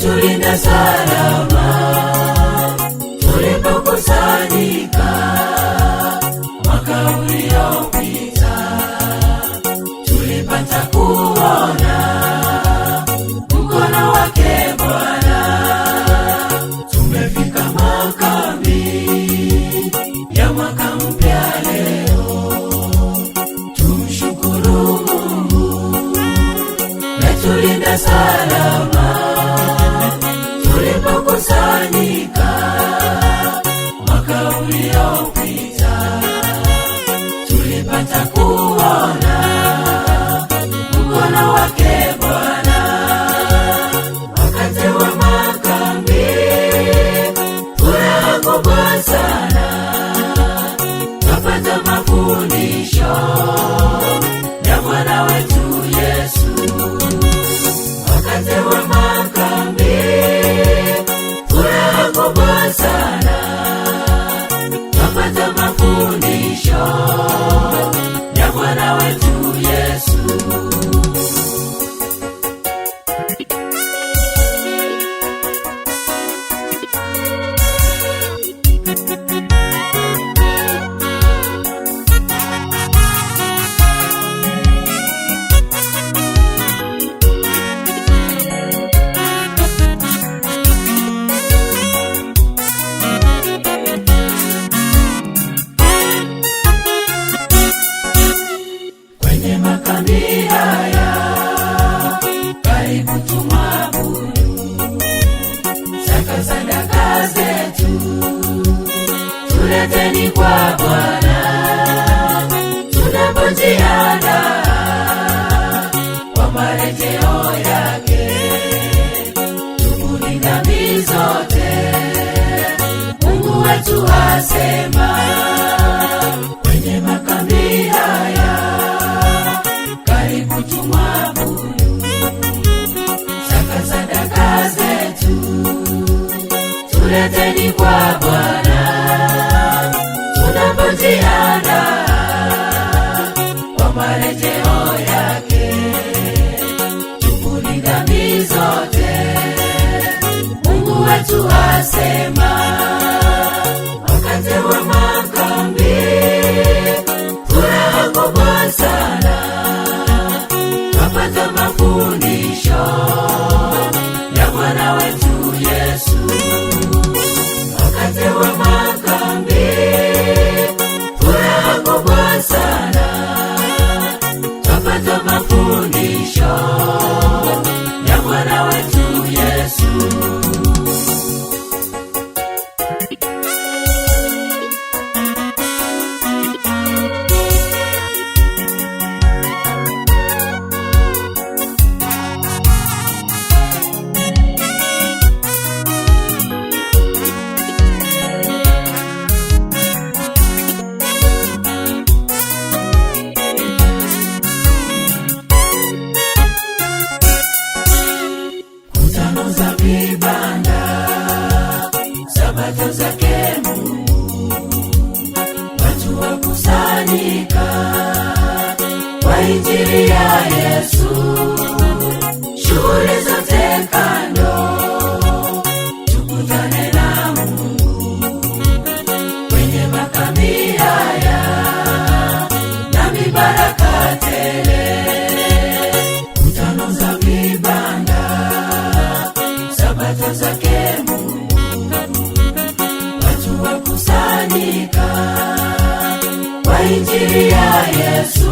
Tulinda salama tulipokusanyika mwaka uliopita, tulipata kuona mkono wake Bwana. Tumefika makambi ya mwaka mpya leo, tumshukuru Mungu. Tulinda salama tulipokusanyika mwaka uliopita, tulipata kuona mkono wake Bwana. Wakati wa makambi furaha kubwa sana, twapata mafundisho ya Bwana wetu Yesu. Wakati wa makambi furaha kubwa sana, twapata mafundisho ya Bwana wetu Yesu. Makambi haya karibu tumwabudu, saka sadaka zetu tuleteni kwa Bwana, tunapojiandaa kwa marejeo yake. Tubuni dhambi zote, Mungu wetu asema. Kwenye makambi haya karibu tumwabudu, saka sadaka zetu tuleteni kwa Bwana, tunapojiandaa kwa marejeo yake. Tubuni dhambi zote, Mungu wetu asema. Wakati wa makambi furaha kubwa sana, twapata mafundisho ya Bwana wetu Yesu. Wakati wa makambi furaha kubwa sana, twapata mafundisho ya Bwana wetu Yesu. Za vibanda, sabato zake Mungu, watu wakusanyika kwa injili ya Yesu. Shughuli zote kando, tukutane na Mungu kwenye makambi haya na mibaraka tele. Kutano za vibanda, sabato zake Mungu, watu wakusanyika kwa injili ya Yesu.